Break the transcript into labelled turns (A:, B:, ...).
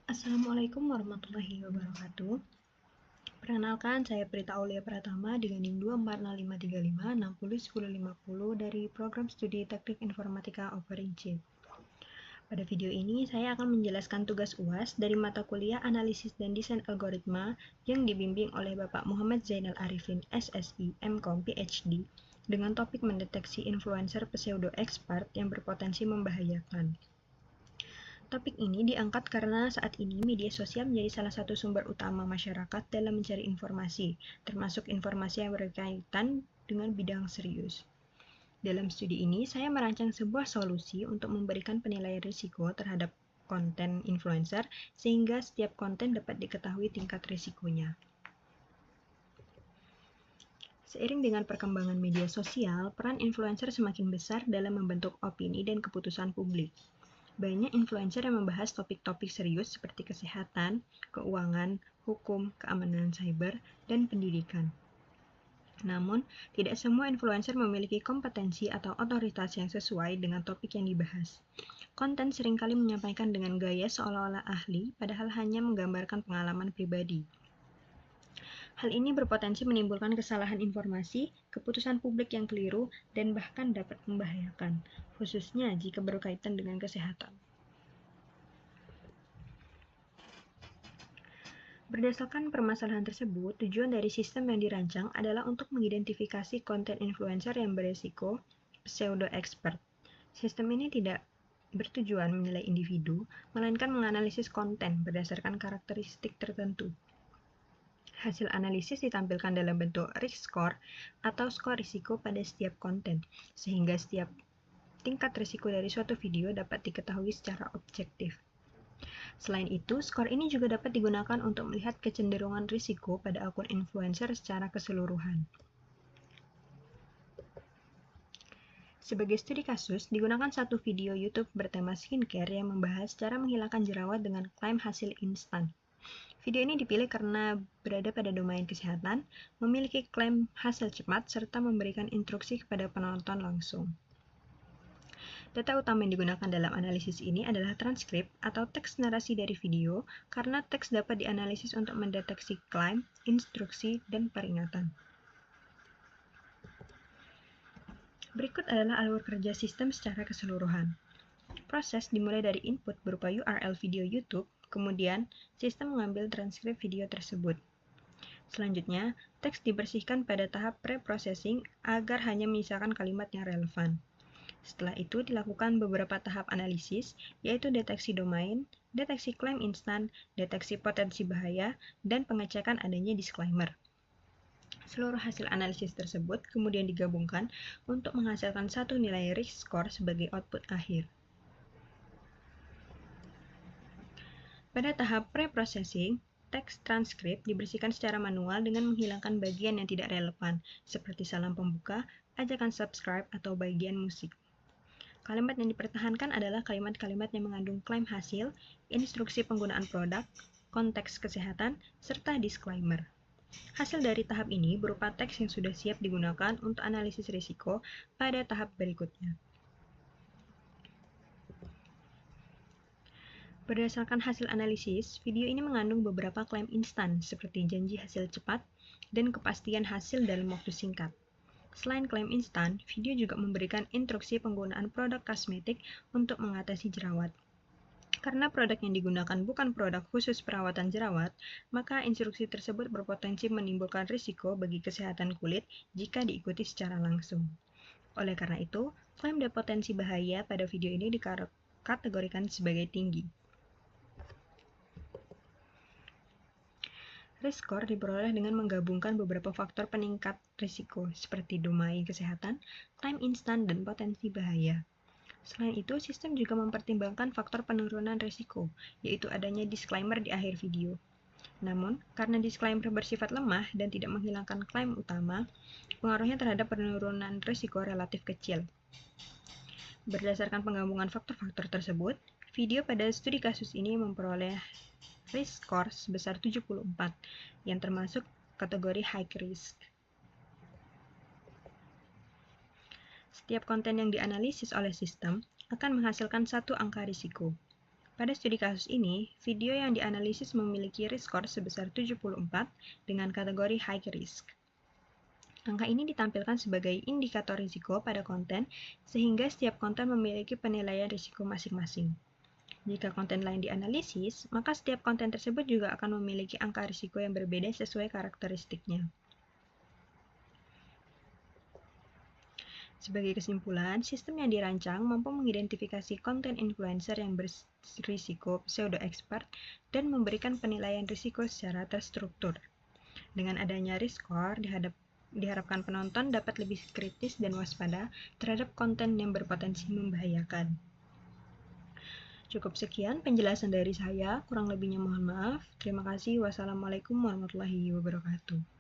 A: Assalamualaikum warahmatullahi wabarakatuh. Perkenalkan, saya Prita Aulia Pratama dengan NIM 24535601050 dari Program Studi Teknik Informatika Offering Chip. Pada video ini, saya akan menjelaskan tugas UAS dari mata kuliah Analisis dan Desain Algoritma yang dibimbing oleh Bapak Muhammad Zainal Arifin, SSI, MCom, PhD, dengan topik mendeteksi influencer pseudo-expert yang berpotensi membahayakan. Topik ini diangkat karena saat ini media sosial menjadi salah satu sumber utama masyarakat dalam mencari informasi, termasuk informasi yang berkaitan dengan bidang serius. Dalam studi ini, saya merancang sebuah solusi untuk memberikan penilaian risiko terhadap konten influencer, sehingga setiap konten dapat diketahui tingkat risikonya. Seiring dengan perkembangan media sosial, peran influencer semakin besar dalam membentuk opini dan keputusan publik. Banyak influencer yang membahas topik-topik serius seperti kesehatan, keuangan, hukum, keamanan cyber, dan pendidikan. Namun, tidak semua influencer memiliki kompetensi atau otoritas yang sesuai dengan topik yang dibahas. Konten seringkali menyampaikan dengan gaya seolah-olah ahli, padahal hanya menggambarkan pengalaman pribadi. Hal ini berpotensi menimbulkan kesalahan informasi, keputusan publik yang keliru, dan bahkan dapat membahayakan, khususnya jika berkaitan dengan kesehatan. Berdasarkan permasalahan tersebut, tujuan dari sistem yang dirancang adalah untuk mengidentifikasi konten influencer yang beresiko pseudo-expert. Sistem ini tidak bertujuan menilai individu, melainkan menganalisis konten berdasarkan karakteristik tertentu. Hasil analisis ditampilkan dalam bentuk risk score atau skor risiko pada setiap konten, sehingga setiap tingkat risiko dari suatu video dapat diketahui secara objektif. Selain itu, skor ini juga dapat digunakan untuk melihat kecenderungan risiko pada akun influencer secara keseluruhan. Sebagai studi kasus, digunakan satu video YouTube bertema skincare yang membahas cara menghilangkan jerawat dengan klaim hasil instan. Video ini dipilih karena berada pada domain kesehatan, memiliki klaim hasil cepat, serta memberikan instruksi kepada penonton langsung. Data utama yang digunakan dalam analisis ini adalah transkrip atau teks narasi dari video, karena teks dapat dianalisis untuk mendeteksi klaim, instruksi, dan peringatan. Berikut adalah alur kerja sistem secara keseluruhan. Proses dimulai dari input berupa URL video YouTube, kemudian sistem mengambil transkrip video tersebut. Selanjutnya, teks dibersihkan pada tahap pre-processing agar hanya menyisakan kalimat yang relevan. Setelah itu dilakukan beberapa tahap analisis, yaitu deteksi domain, deteksi klaim instan, deteksi potensi bahaya, dan pengecekan adanya disclaimer. Seluruh hasil analisis tersebut kemudian digabungkan untuk menghasilkan satu nilai risk score sebagai output akhir. Pada tahap pre-processing, teks transkrip dibersihkan secara manual dengan menghilangkan bagian yang tidak relevan, seperti salam pembuka, ajakan subscribe, atau bagian musik. Kalimat yang dipertahankan adalah kalimat-kalimat yang mengandung klaim hasil, instruksi penggunaan produk, konteks kesehatan, serta disclaimer. Hasil dari tahap ini berupa teks yang sudah siap digunakan untuk analisis risiko pada tahap berikutnya. Berdasarkan hasil analisis, video ini mengandung beberapa klaim instan seperti janji hasil cepat dan kepastian hasil dalam waktu singkat. Selain klaim instan, video juga memberikan instruksi penggunaan produk kosmetik untuk mengatasi jerawat. Karena produk yang digunakan bukan produk khusus perawatan jerawat, maka instruksi tersebut berpotensi menimbulkan risiko bagi kesehatan kulit jika diikuti secara langsung. Oleh karena itu, klaim dan potensi bahaya pada video ini dikategorikan sebagai tinggi. Risk score diperoleh dengan menggabungkan beberapa faktor peningkat risiko, seperti domain kesehatan, klaim instan, dan potensi bahaya. Selain itu, sistem juga mempertimbangkan faktor penurunan risiko, yaitu adanya disclaimer di akhir video. Namun, karena disclaimer bersifat lemah dan tidak menghilangkan klaim utama, pengaruhnya terhadap penurunan risiko relatif kecil. Berdasarkan penggabungan faktor-faktor tersebut, video pada studi kasus ini memperoleh risk score sebesar 74, yang termasuk kategori high risk. Setiap konten yang dianalisis oleh sistem akan menghasilkan satu angka risiko. Pada studi kasus ini, video yang dianalisis memiliki risk score sebesar 74 dengan kategori high risk. Angka ini ditampilkan sebagai indikator risiko pada konten, sehingga setiap konten memiliki penilaian risiko masing-masing. Jika konten lain dianalisis, maka setiap konten tersebut juga akan memiliki angka risiko yang berbeda sesuai karakteristiknya. Sebagai kesimpulan, sistem yang dirancang mampu mengidentifikasi konten influencer yang berisiko pseudo-expert dan memberikan penilaian risiko secara terstruktur. Dengan adanya risk score, diharapkan penonton dapat lebih kritis dan waspada terhadap konten yang berpotensi membahayakan. Cukup sekian penjelasan dari saya, kurang lebihnya mohon maaf. Terima kasih. Wassalamualaikum warahmatullahi wabarakatuh.